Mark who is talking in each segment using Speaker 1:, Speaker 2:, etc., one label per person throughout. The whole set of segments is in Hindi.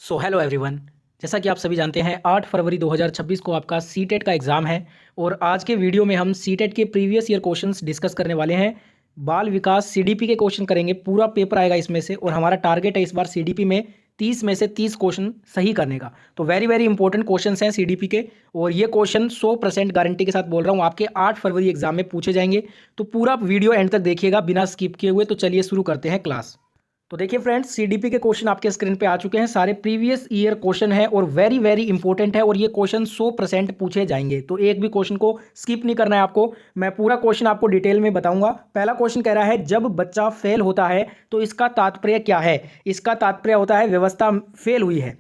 Speaker 1: Hello everyone. जैसा कि आप सभी जानते हैं 8 फरवरी 2026 को आपका सीटेट का एग्ज़ाम है और आज के वीडियो में हम सीटेट के प्रीवियस ईयर क्वेश्चंस डिस्कस करने वाले हैं। बाल विकास सीडीपी के क्वेश्चन करेंगे, पूरा पेपर आएगा इसमें से और हमारा टारगेट है इस बार सीडीपी में 30 में से 30 क्वेश्चन सही करने का। तो वेरी वेरी इंपॉर्टेंट क्वेश्चन हैं सीडीपी के और ये क्वेश्चन 100% गारंटी के साथ बोल रहा हूँ आपके 8 फरवरी एग्जाम में पूछे जाएंगे। तो पूरा वीडियो एंड तक देखिएगा बिना स्किप किए हुए। तो चलिए शुरू करते हैं क्लास। तो देखिए फ्रेंड्स, सीडीपी के क्वेश्चन आपके स्क्रीन पे आ चुके हैं। सारे प्रीवियस ईयर क्वेश्चन है और वेरी वेरी इंपॉर्टेंट है और ये क्वेश्चन 100% पूछे जाएंगे। तो एक भी क्वेश्चन को स्किप नहीं करना है आपको। मैं पूरा क्वेश्चन आपको डिटेल में बताऊंगा। पहला क्वेश्चन कह रहा है, जब बच्चा फेल होता है तो इसका तात्पर्य क्या है। इसका तात्पर्य होता है व्यवस्था फेल हुई है।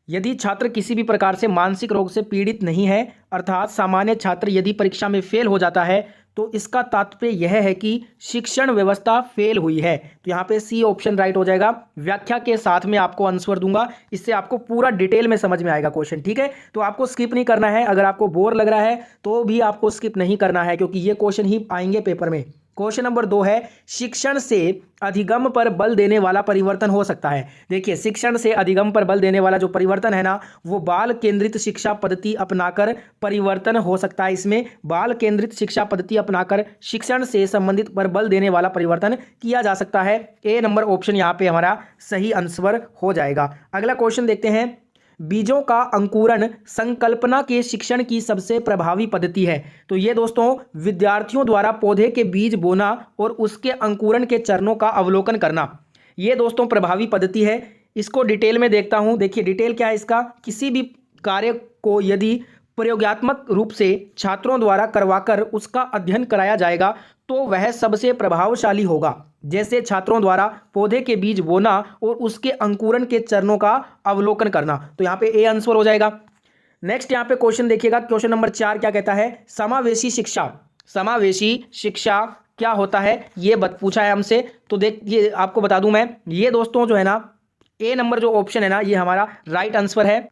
Speaker 1: यदि छात्र किसी भी प्रकार से मानसिक रोग से पीड़ित नहीं है, अर्थात सामान्य छात्र यदि परीक्षा में फेल हो जाता है तो इसका तात्पर्य यह है कि शिक्षण व्यवस्था फेल हुई है। तो यहाँ पे सी ऑप्शन राइट हो जाएगा। व्याख्या के साथ में आपको आंसर दूंगा, इससे आपको पूरा डिटेल में समझ में आएगा क्वेश्चन। ठीक है, तो आपको स्किप नहीं करना है। अगर आपको बोर लग रहा है तो भी आपको स्किप नहीं करना है, क्योंकि ये क्वेश्चन ही आएंगे पेपर में। क्वेश्चन नंबर 2 है, शिक्षण से अधिगम पर बल देने वाला परिवर्तन हो सकता है। देखिए, शिक्षण से अधिगम पर बल देने वाला जो परिवर्तन है ना, वो बाल केंद्रित शिक्षा पद्धति अपनाकर परिवर्तन हो सकता है। इसमें बाल केंद्रित शिक्षा पद्धति अपनाकर शिक्षण से संबंधित पर बल देने वाला परिवर्तन किया जा सकता है। ए नंबर ऑप्शन यहाँ पे हमारा सही आंसर हो जाएगा। अगला क्वेश्चन देखते हैं, बीजों का अंकुरण संकल्पना के शिक्षण की सबसे प्रभावी पद्धति है। तो ये दोस्तों विद्यार्थियों द्वारा पौधे के बीज बोना और उसके अंकुरण के चरणों का अवलोकन करना, ये दोस्तों प्रभावी पद्धति है। इसको डिटेल में देखता हूं। देखिए डिटेल क्या है इसका, किसी भी कार्य को यदि प्रयोगात्मक रूप से छात्रों द्वारा करवाकर उसका अध्ययन कराया जाएगा तो वह सबसे प्रभावशाली होगा। जैसे छात्रों द्वारा पौधे के बीज बोना और उसके अंकुरण के चरणों का अवलोकन करना। तो यहाँ पे ए आंसर हो जाएगा। नेक्स्ट यहाँ पे क्वेश्चन देखिएगा, क्वेश्चन नंबर 4 क्या कहता है, समावेशी शिक्षा। समावेशी शिक्षा क्या होता है ये पूछा है हमसे। तो देखिए आपको बता दूं मैं, ये दोस्तों जो है ना, ए नंबर जो ऑप्शन है ना, ये हमारा राइट आंसर है।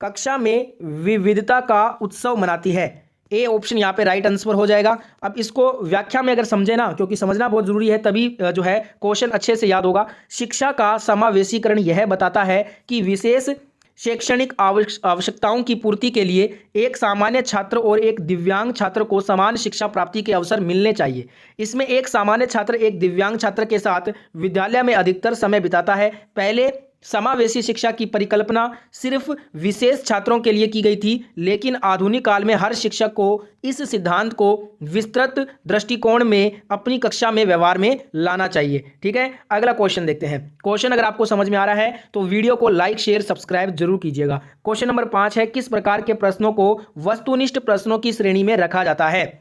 Speaker 1: कक्षा में विविधता का उत्सव मनाती है। ए ऑप्शन यहाँ पे राइट आंसर हो जाएगा। अब इसको व्याख्या में अगर समझे ना, क्योंकि समझना बहुत जरूरी है, तभी जो है क्वेश्चन अच्छे से याद होगा। शिक्षा का समावेशीकरण यह बताता है कि विशेष शैक्षणिक आवश्यकताओं की पूर्ति के लिए एक सामान्य छात्र और एक दिव्यांग छात्र को समान शिक्षा प्राप्ति के अवसर मिलने चाहिए। इसमें एक सामान्य छात्र एक दिव्यांग छात्र के साथ विद्यालय में अधिकतर समय बिताता है। पहले समावेशी शिक्षा की परिकल्पना सिर्फ विशेष छात्रों के लिए की गई थी, लेकिन आधुनिक काल में हर शिक्षक को इस सिद्धांत को विस्तृत दृष्टिकोण में अपनी कक्षा में व्यवहार में लाना चाहिए। ठीक है, अगला क्वेश्चन देखते हैं। क्वेश्चन अगर आपको समझ में आ रहा है तो वीडियो को लाइक शेयर सब्सक्राइब जरूर कीजिएगा। क्वेश्चन नंबर 5 है, किस प्रकार के प्रश्नों को वस्तुनिष्ठ प्रश्नों की श्रेणी में रखा जाता है।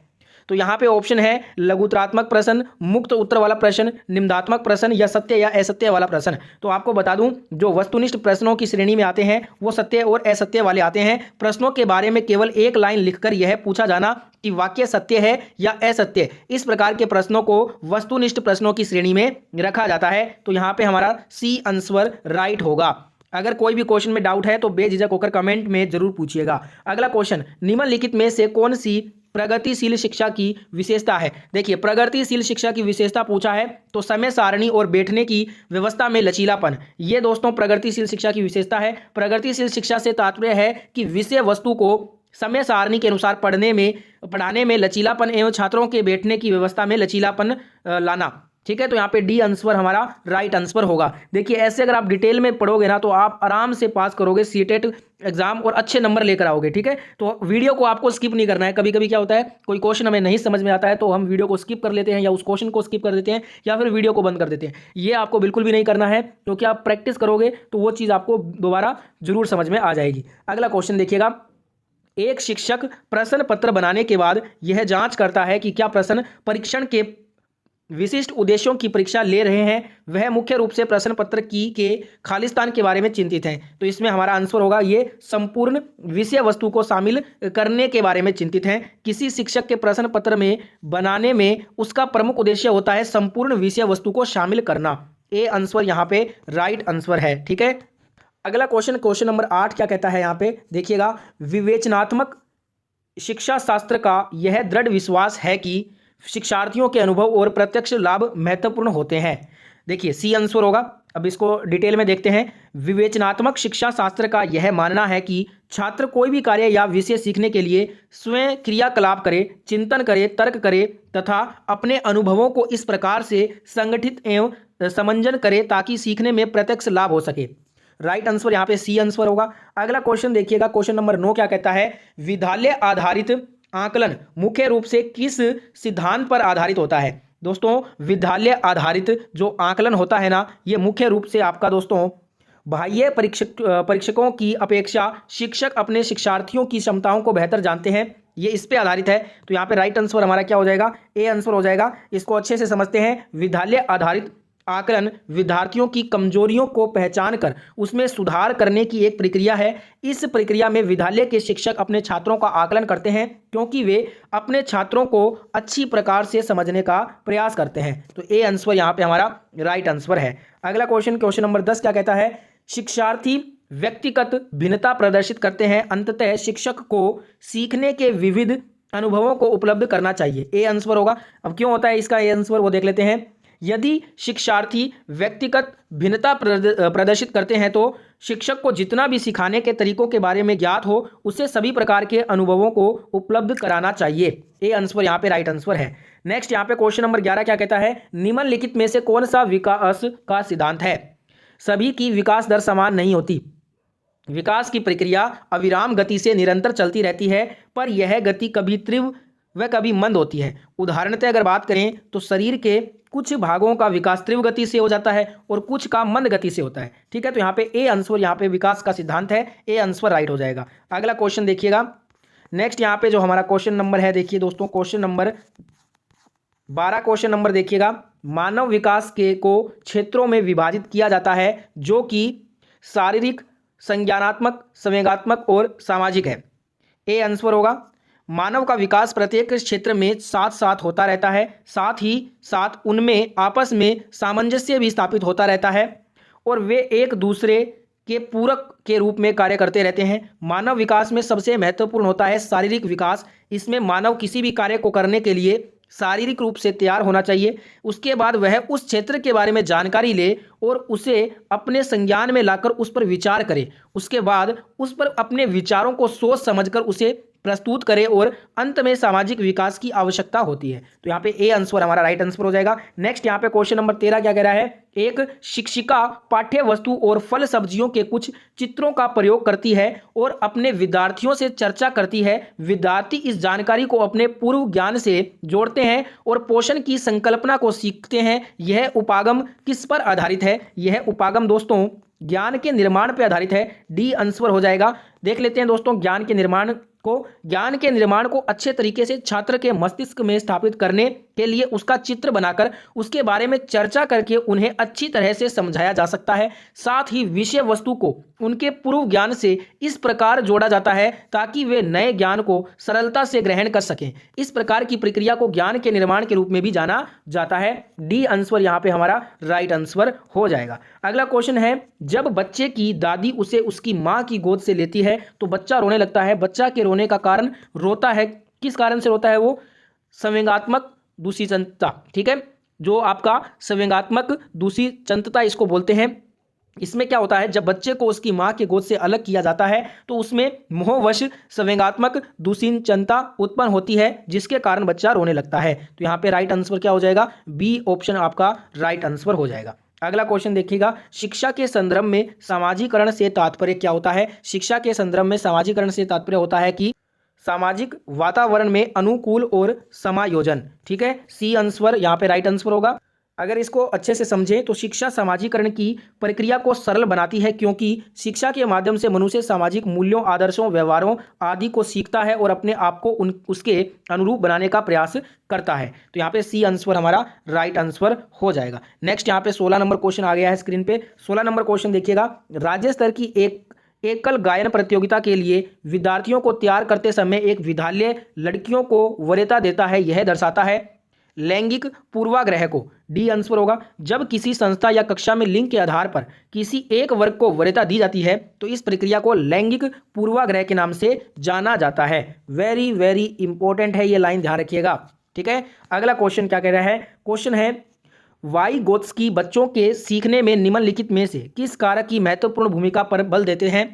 Speaker 1: तो यहाँ पे ऑप्शन है लघुत्तरात्मक प्रश्न, मुक्त उत्तर वाला प्रश्न, निम्नात्मक प्रश्न या सत्य या असत्य वाला प्रश्न। तो आपको बता दूं, जो वस्तुनिष्ठ प्रश्नों की श्रेणी में आते हैं वो सत्य और असत्य वाले आते हैं। प्रश्नों के बारे में केवल एक लाइन लिखकर यह पूछा जाना कि वाक्य सत्य है या असत्य, इस प्रकार के प्रश्नों को वस्तुनिष्ठ प्रश्नों की श्रेणी में रखा जाता है। तो यहाँ पे हमारा सी आंसर राइट होगा। अगर कोई भी क्वेश्चन में डाउट है तो बेझिझक होकर कमेंट में जरूर पूछिएगा। अगला क्वेश्चन, निम्नलिखित में से कौन सी प्रगतिशील शिक्षा की विशेषता है। देखिए, प्रगतिशील शिक्षा की विशेषता पूछा है तो समय सारणी और बैठने की व्यवस्था में लचीलापन, ये दोस्तों प्रगतिशील शिक्षा की विशेषता है। प्रगतिशील शिक्षा से तात्पर्य है कि विषय वस्तु को समय सारणी के अनुसार पढ़ाने में लचीलापन एवं छात्रों के बैठने की व्यवस्था में लचीलापन लाना। ठीक है, तो यहाँ पे डी आंसर हमारा राइट आंसर होगा। देखिए, ऐसे अगर आप डिटेल में पढ़ोगे ना तो आप आराम से पास करोगे सीटेट एग्जाम और अच्छे नंबर लेकर आओगे। ठीक है, तो वीडियो को आपको स्किप नहीं करना है। कभी कभी क्या होता है, कोई क्वेश्चन हमें नहीं समझ में आता है तो हम वीडियो को स्किप कर लेते हैं या उस क्वेश्चन को स्किप कर देते हैं या फिर वीडियो को बंद कर देते हैं। ये आपको बिल्कुल भी नहीं करना है, क्योंकि आप प्रैक्टिस करोगे तो वो चीज़ आपको दोबारा जरूर समझ में आ जाएगी। अगला क्वेश्चन देखिएगा, एक शिक्षक प्रश्न पत्र बनाने के बाद यह जांच करता है कि क्या प्रश्न परीक्षण के विशिष्ट उद्देश्यों की परीक्षा ले रहे हैं, वह मुख्य रूप से प्रश्न पत्र की के खालिस्तान के बारे में चिंतित हैं। तो इसमें हमारा आंसर होगा ये संपूर्ण विषय वस्तु को शामिल करने के बारे में चिंतित हैं। किसी शिक्षक के प्रश्न पत्र में बनाने में उसका प्रमुख उद्देश्य होता है संपूर्ण विषय वस्तु को शामिल करना। ए आंसर यहाँ पे राइट आंसर है। ठीक है, अगला क्वेश्चन, क्वेश्चन नंबर 8 क्या कहता है यहाँ पे देखिएगा, विवेचनात्मक शिक्षा शास्त्र का यह दृढ़ विश्वास है कि शिक्षार्थियों के अनुभव और प्रत्यक्ष लाभ महत्वपूर्ण होते हैं। देखिए सी आंसर होगा। अब इसको डिटेल में देखते हैं। विवेचनात्मक शिक्षा शास्त्र का यह मानना है कि छात्र कोई भी कार्य या विषय सीखने के लिए स्वयं क्रियाकलाप करे, चिंतन करे, तर्क करे तथा अपने अनुभवों को इस प्रकार से संगठित एवं समंजन करे ताकि सीखने में प्रत्यक्ष लाभ हो सके। राइट आंसर यहाँ पे सी आंसर होगा। अगला क्वेश्चन देखिएगा, क्वेश्चन नंबर 9 क्या कहता है, विद्यालय आधारित आकलन मुख्य रूप से किस सिद्धांत पर आधारित होता है। दोस्तों विद्यालय आधारित जो आकलन होता है ना, ये मुख्य रूप से आपका दोस्तों बाह्य परीक्षकों की अपेक्षा शिक्षक अपने शिक्षार्थियों की क्षमताओं को बेहतर जानते हैं, ये इस पे आधारित है। तो यहाँ पे राइट आंसर हमारा क्या हो जाएगा, ए आंसर हो जाएगा। इसको अच्छे से समझते हैं। विद्यालय आधारित आकलन विद्यार्थियों की कमजोरियों को पहचान कर उसमें सुधार करने की एक प्रक्रिया है। इस प्रक्रिया में विद्यालय के शिक्षक अपने छात्रों का आकलन करते हैं क्योंकि वे अपने छात्रों को अच्छी प्रकार से समझने का प्रयास करते हैं। तो ए आंसर यहाँ पे हमारा राइट आंसर है। अगला क्वेश्चन, क्वेश्चन नंबर 10 क्या कहता है, शिक्षार्थी व्यक्तिगत भिन्नता प्रदर्शित करते हैं, अंततः शिक्षक को सीखने के विविध अनुभवों को उपलब्ध करना चाहिए। ए आंसर होगा। अब क्यों होता है इसका ए आंसर, वो देख लेते हैं। यदि शिक्षार्थी व्यक्तिगत भिन्नता प्रदर्शित करते हैं तो शिक्षक को जितना भी सिखाने के तरीकों के बारे में ज्ञात हो उसे सभी प्रकार के अनुभवों को उपलब्ध कराना चाहिए। ए आंसर यहाँ पे राइट आंसर है। नेक्स्ट यहाँ पे क्वेश्चन नंबर 11 क्या कहता है, निम्नलिखित में से कौन सा विकास का सिद्धांत है। सभी की विकास दर समान नहीं होती। विकास की प्रक्रिया अविराम गति से निरंतर चलती रहती है, पर यह गति कभी तीव्र व कभी मंद होती है। उदाहरणतः अगर बात करें तो शरीर के कुछ भागों का विकास तीव्र गति से हो जाता है और कुछ का मंद गति से होता है। ठीक है, तो यहाँ पे ए आंसर यहाँ पे विकास का सिद्धांत है, ए आंसर राइट हो जाएगा। अगला क्वेश्चन देखिएगा। नेक्स्ट यहाँ पे जो हमारा क्वेश्चन नंबर है, देखिए दोस्तों क्वेश्चन नंबर 12 क्वेश्चन नंबर देखिएगा। मानव विकास के को क्षेत्रों में विभाजित किया जाता है जो कि शारीरिक, संज्ञानात्मक, संवेगात्मक और सामाजिक है। ए आंसर होगा। मानव का विकास प्रत्येक क्षेत्र में साथ साथ होता रहता है, साथ ही साथ उनमें आपस में सामंजस्य भी स्थापित होता रहता है और वे एक दूसरे के पूरक के रूप में कार्य करते रहते हैं। मानव विकास में सबसे महत्वपूर्ण होता है शारीरिक विकास। इसमें मानव किसी भी कार्य को करने के लिए शारीरिक रूप से तैयार होना चाहिए। उसके बाद वह उस क्षेत्र के बारे में जानकारी ले और उसे अपने संज्ञान में लाकर उस पर विचार करे। उसके बाद उस पर अपने विचारों को सोच समझकर उसे प्रस्तुत करे और अंत में सामाजिक विकास की आवश्यकता होती है। तो यहाँ पे ए आंसर हमारा राइट आंसर हो जाएगा। नेक्स्ट यहाँ पे क्वेश्चन नंबर 13 क्या कह रहा है, एक शिक्षिका पाठ्य वस्तु और फल सब्जियों के कुछ चित्रों का प्रयोग करती है और अपने विद्यार्थियों से चर्चा करती है। विद्यार्थी इस जानकारी को अपने पूर्व ज्ञान से जोड़ते हैं और पोषण की संकल्पना को सीखते हैं। यह उपागम किस पर आधारित है। यह उपागम दोस्तों ज्ञान के निर्माण पर आधारित है। डी आंसर हो जाएगा। देख लेते हैं दोस्तों, ज्ञान के निर्माण को अच्छे तरीके से छात्र के मस्तिष्क में स्थापित करने के लिए उसका चित्र बनाकर उसके बारे में चर्चा करके उन्हें अच्छी तरह से समझाया जा सकता है। साथ ही विषय वस्तु को उनके पूर्व ज्ञान से इस प्रकार जोड़ा जाता है ताकि वे नए ज्ञान को सरलता से ग्रहण कर सकें। इस प्रकार की प्रक्रिया को ज्ञान के निर्माण के रूप में भी जाना जाता है। डी आंसर यहाँ पे हमारा राइट आंसर हो जाएगा। अगला क्वेश्चन है, जब बच्चे की दादी उसे उसकी माँ की गोद से लेती है तो बच्चा रोने लगता है। बच्चा के रोने का कारण रोता है, किस कारण से रोता है वो, संवेगात्मक दूषिचंतता। ठीक है, जो आपका संवेगात्मक दूषिचंतता इसको बोलते हैं। इसमें क्या होता है, जब बच्चे को उसकी मां के गोद से अलग किया जाता है तो उसमें मोहवश संवेगात्मक दूषिचंतता उत्पन्न होती है जिसके कारण बच्चा रोने लगता है। तो यहाँ पे राइट आंसर क्या हो जाएगा, बी ऑप्शन आपका राइट आंसर हो जाएगा। अगला क्वेश्चन देखिएगा, शिक्षा के संदर्भ में सामाजिकरण से तात्पर्य क्या होता है। शिक्षा के संदर्भ में सामाजिकरण से तात्पर्य होता है कि सामाजिक वातावरण में अनुकूल और समायोजन। ठीक है, सी आंसर यहाँ पे राइट आंसर होगा। अगर इसको अच्छे से समझें तो शिक्षा सामाजिकरण की प्रक्रिया को सरल बनाती है क्योंकि शिक्षा के माध्यम से मनुष्य सामाजिक मूल्यों, आदर्शों, व्यवहारों आदि को सीखता है और अपने आप को उसके अनुरूप बनाने का प्रयास करता है। तो यहाँ पे सी आंसर हमारा राइट आंसर हो जाएगा। नेक्स्ट यहाँ पे 16 नंबर क्वेश्चन आ गया है स्क्रीन पे। 16 नंबर क्वेश्चन देखिएगा, राज्य स्तर की एकल गायन प्रतियोगिता के लिए विद्यार्थियों को तैयार करते समय एक विद्यालय लड़कियों को वरीयता देता है। यह दर्शाता है लैंगिक पूर्वाग्रह को। डी आंसर होगा। जब किसी संस्था या कक्षा में लिंग के आधार पर किसी एक वर्ग को वरीयता दी जाती है तो इस प्रक्रिया को लैंगिक पूर्वाग्रह के नाम से जाना जाता है। वेरी वेरी इंपॉर्टेंट है ये लाइन, ध्यान रखिएगा। ठीक है, अगला क्वेश्चन क्या कह रहा है, क्वेश्चन है वाइगोत्स्की बच्चों के सीखने में निम्नलिखित में से किस कारक की महत्वपूर्ण भूमिका पर बल देते हैं?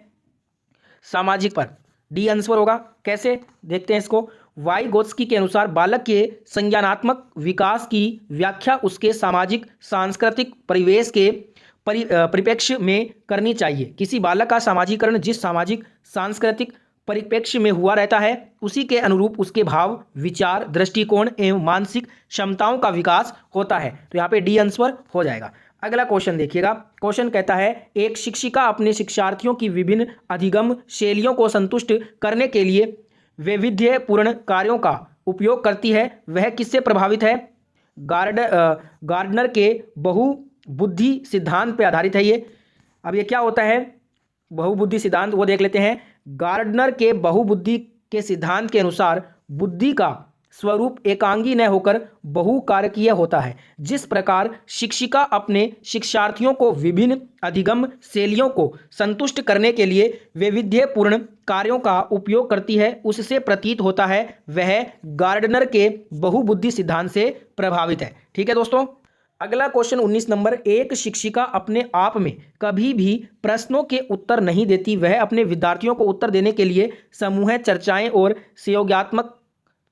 Speaker 1: सामाजिक पर। डी आंसर होगा। कैसे, देखते हैं इसको। वाइगोत्स्की के अनुसार बालक के संज्ञानात्मक विकास की व्याख्या उसके सामाजिक सांस्कृतिक परिवेश के परिप्रेक्ष्य में करनी चाहिए। किसी बालक का सामाजिकरण जिस सामाजिक सांस्कृतिक परिप्रेक्ष्य में हुआ रहता है उसी के अनुरूप उसके भाव, विचार, दृष्टिकोण एवं मानसिक क्षमताओं का विकास होता है। तो यहाँ पे डी आंसर हो जाएगा। अगला क्वेश्चन देखिएगा। क्वेश्चन कहता है एक शिक्षिका अपने शिक्षार्थियों की विभिन्न अधिगम शैलियों को संतुष्ट करने के लिए वैविध्यपूर्ण कार्यों का उपयोग करती है, वह किससे प्रभावित है? गार्डनर के बहुबुद्धि सिद्धांत पर आधारित है ये। अब ये क्या होता है बहुबुद्धि सिद्धांत, वो देख लेते हैं। गार्डनर के बहुबुद्धि के सिद्धांत के अनुसार बुद्धि का स्वरूप एकांगी न होकर बहुकारकीय होता है। जिस प्रकार शिक्षिका अपने शिक्षार्थियों को विभिन्न अधिगम शैलियों को संतुष्ट करने के लिए वैविध्यपूर्ण कार्यों का उपयोग करती है, उससे प्रतीत होता है वह गार्डनर के बहुबुद्धि सिद्धांत से प्रभावित है। ठीक है दोस्तों। अगला क्वेश्चन 19 नंबर। एक शिक्षिका अपने आप में कभी भी प्रश्नों के उत्तर नहीं देती, वह अपने विद्यार्थियों को उत्तर देने के लिए समूह चर्चाएं और सहयोगात्मक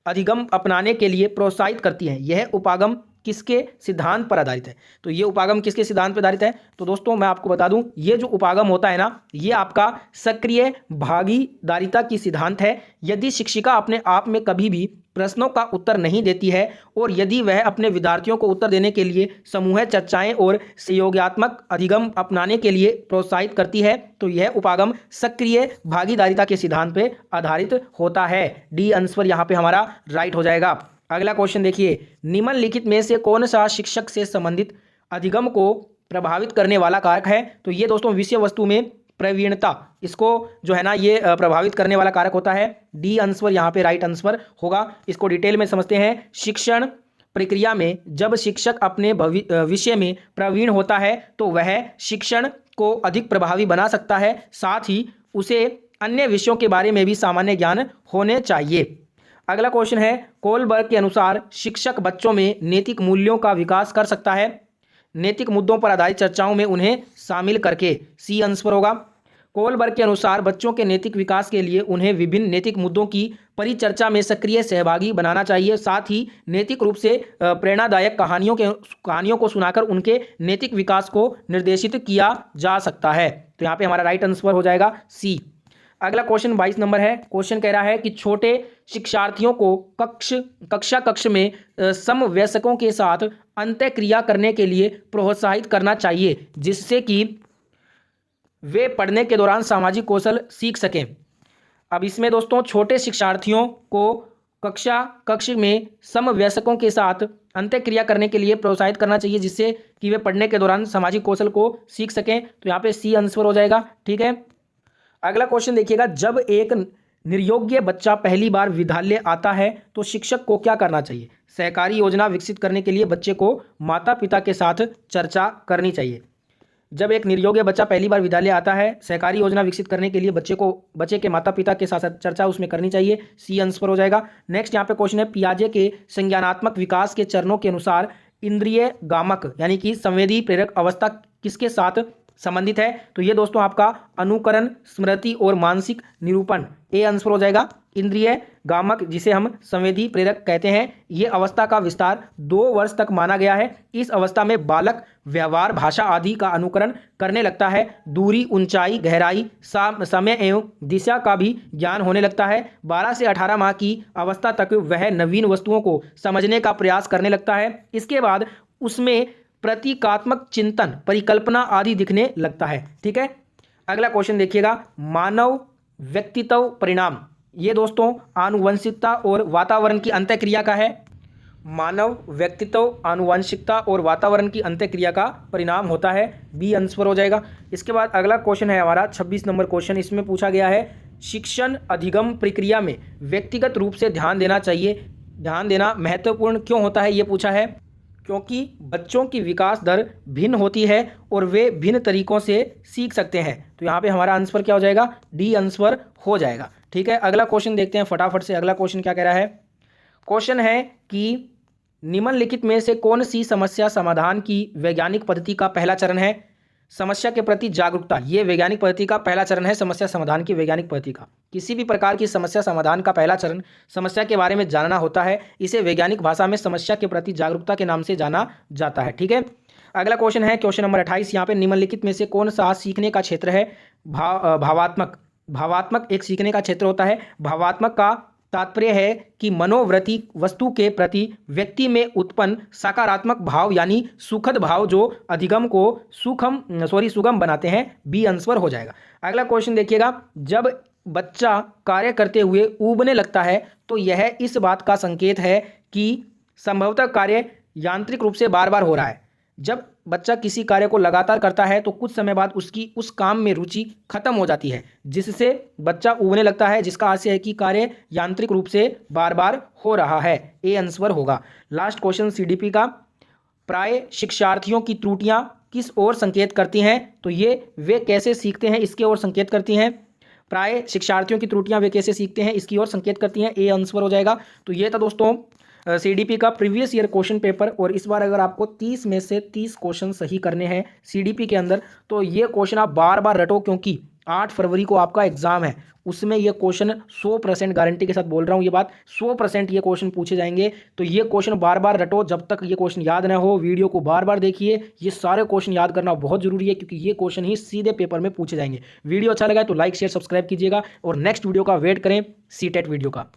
Speaker 1: अधिगम अपनाने के लिए प्रोत्साहित करती है। यह उपागम किसके सिद्धांत पर आधारित है? तो ये उपागम किसके सिद्धांत पर आधारित है? तो दोस्तों मैं आपको बता दूं, ये जो उपागम होता है ना, ये आपका सक्रिय भागीदारिता की सिद्धांत है। यदि शिक्षिका अपने आप में कभी भी प्रश्नों का उत्तर नहीं देती है और यदि वह अपने विद्यार्थियों को उत्तर देने के लिए समूह चर्चाएं और सहयोगात्मक अधिगम अपनाने के लिए प्रोत्साहित करती है, तो यह उपागम सक्रिय भागीदारिता के सिद्धांत पर आधारित होता है। डी आंसर यहाँ पे हमारा राइट हो जाएगा। अगला क्वेश्चन देखिए। निम्नलिखित में से कौन सा शिक्षक से संबंधित अधिगम को प्रभावित करने वाला कारक है? तो ये दोस्तों विषय वस्तु में प्रवीणता, इसको जो है ना ये प्रभावित करने वाला कारक होता है। डी आंसर यहाँ पे राइट आंसर होगा। इसको डिटेल में समझते हैं। शिक्षण प्रक्रिया में जब शिक्षक अपने विषय में प्रवीण होता है तो वह शिक्षण को अधिक प्रभावी बना सकता है, साथ ही उसे अन्य विषयों के बारे में भी सामान्य ज्ञान होने चाहिए। अगला क्वेश्चन है कोलबर्ग के अनुसार शिक्षक बच्चों में नैतिक मूल्यों का विकास कर सकता है, नैतिक मुद्दों पर आधारित चर्चाओं में उन्हें शामिल करके। सी आंसर होगा। कोलबर्ग के अनुसार बच्चों के नैतिक विकास के लिए उन्हें विभिन्न नैतिक मुद्दों की परिचर्चा में सक्रिय सहभागी बनाना चाहिए, साथ ही नैतिक रूप से प्रेरणादायक कहानियों को सुनाकर उनके नैतिक विकास को निर्देशित किया जा सकता है। तो यहाँ पे हमारा राइट आंसर हो जाएगा सी। अगला क्वेश्चन 22 नंबर है। क्वेश्चन कह रहा है कि छोटे शिक्षार्थियों को कक्षा में समवयस्कों के साथ अंतःक्रिया करने के लिए प्रोत्साहित करना चाहिए, जिससे कि वे पढ़ने के दौरान सामाजिक कौशल सीख सकें। अब इसमें दोस्तों छोटे शिक्षार्थियों को कक्ष में समवयस्कों के साथ अंतःक्रिया करने के लिए प्रोत्साहित करना चाहिए, जिससे कि वे पढ़ने के दौरान सामाजिक कौशल को सीख सकें। तो यहाँ पे सी आंसर हो जाएगा। ठीक है। अगला क्वेश्चन देखिएगा। जब एक निर्योग्य बच्चा पहली बार विद्यालय आता है तो शिक्षक को क्या करना चाहिए? सहकारी योजना विकसित करने के लिए बच्चे को माता पिता के साथ चर्चा करनी चाहिए। जब एक निर्योग्य बच्चा पहली बार विद्यालय आता है, सहकारी योजना विकसित करने के लिए बच्चे के माता पिता के साथ चर्चा उसमें करनी चाहिए। सी आंसर हो जाएगा। नेक्स्ट यहाँ पे क्वेश्चन है पियाजे के संज्ञानात्मक विकास के चरणों के अनुसार इंद्रिय गामक यानी कि संवेदी प्रेरक अवस्था किसके साथ संबंधित है? तो ये दोस्तों आपका अनुकरण, स्मृति और मानसिक निरूपण, ए आंसर हो जाएगा। इंद्रिय गामक जिसे हम संवेदी प्रेरक कहते हैं, ये अवस्था का विस्तार 2 वर्ष तक माना गया है। इस अवस्था में बालक व्यवहार, भाषा आदि का अनुकरण करने लगता है। दूरी, ऊंचाई, गहराई, समय एवं दिशा का भी ज्ञान होने लगता है। 12 से 18 माह की अवस्था तक वह नवीन वस्तुओं को समझने का प्रयास करने लगता है। इसके बाद उसमें प्रतीकात्मक चिंतन, परिकल्पना आदि दिखने लगता है। ठीक है। अगला क्वेश्चन देखिएगा। मानव व्यक्तित्व परिणाम, ये दोस्तों आनुवंशिकता और वातावरण की अंतःक्रिया का है। मानव व्यक्तित्व आनुवंशिकता और वातावरण की अंतःक्रिया का परिणाम होता है। बी आंसर हो जाएगा। इसके बाद अगला क्वेश्चन है हमारा 26 नंबर क्वेश्चन। इसमें पूछा गया है शिक्षण अधिगम प्रक्रिया में व्यक्तिगत रूप से ध्यान देना चाहिए, ध्यान देना महत्वपूर्ण क्यों होता है? ये पूछा है क्योंकि बच्चों की विकास दर भिन्न होती है और वे भिन्न तरीकों से सीख सकते हैं। तो यहाँ पे हमारा आंसर क्या हो जाएगा? डी आंसर हो जाएगा। ठीक है। अगला क्वेश्चन देखते हैं फटाफट से। अगला क्वेश्चन क्या कह रहा है? क्वेश्चन है कि निम्नलिखित में से कौन सी समस्या समाधान की वैज्ञानिक पद्धति का पहला चरण है? समस्या के प्रति जागरूकता, ये वैज्ञानिक पद्धति का पहला चरण है समस्या समाधान की वैज्ञानिक पद्धति का। किसी भी प्रकार की समस्या समाधान का पहला चरण समस्या के बारे में जानना होता है। इसे वैज्ञानिक भाषा में समस्या के प्रति जागरूकता के नाम से जाना जाता है। ठीक है, अगला क्वेश्चन है क्वेश्चन नंबर 28। यहाँ पे निम्नलिखित में से कौन सा सीखने का क्षेत्र है? भावात्मक। भावात्मक एक सीखने का क्षेत्र होता है। भावात्मक का तात्पर्य है कि मनोवृत्ति वस्तु के प्रति व्यक्ति में उत्पन्न सकारात्मक भाव यानी सुखद भाव जो अधिगम को सुगम बनाते हैं। बी आंसर हो जाएगा। अगला क्वेश्चन देखिएगा, जब बच्चा कार्य करते हुए ऊबने लगता है तो यह इस बात का संकेत है कि संभवतः कार्य यांत्रिक रूप से बार बार हो रहा है। जब बच्चा किसी कार्य को लगातार करता है तो कुछ समय बाद उसकी उस काम में रुचि खत्म हो जाती है, जिससे बच्चा ऊबने लगता है, जिसका आशय है कि कार्य यांत्रिक रूप से बार बार हो रहा है। ए आंसर होगा। लास्ट क्वेश्चन सीडीपी का, प्राय शिक्षार्थियों की त्रुटियां किस ओर संकेत करती हैं? तो ये वे कैसे सीखते हैं इसके ओर संकेत करती हैं। प्राय शिक्षार्थियों की त्रुटियां वे कैसे सीखते हैं इसकी ओर संकेत करती हैं। ए आंसर हो जाएगा। तो ये था दोस्तों सीडीपी का प्रीवियस ईयर क्वेश्चन पेपर। और इस बार अगर आपको 30 में से 30 क्वेश्चन सही करने हैं सीडीपी के अंदर तो ये क्वेश्चन आप बार बार रटो, क्योंकि 8 फरवरी को आपका एग्जाम है। उसमें ये क्वेश्चन 100% गारंटी के साथ बोल रहा हूँ, ये बात 100% ये क्वेश्चन पूछे जाएंगे। तो ये क्वेश्चन बार बार रटो, जब तक ये क्वेश्चन याद ना हो वीडियो को बार बार देखिए। ये सारे क्वेश्चन याद करना बहुत जरूरी है, क्योंकि ये क्वेश्चन ही सीधे पेपर में पूछे जाएंगे। वीडियो अच्छा लगा तो लाइक शेयर सब्सक्राइब कीजिएगा और नेक्स्ट वीडियो का वेट करें सीटेट वीडियो का।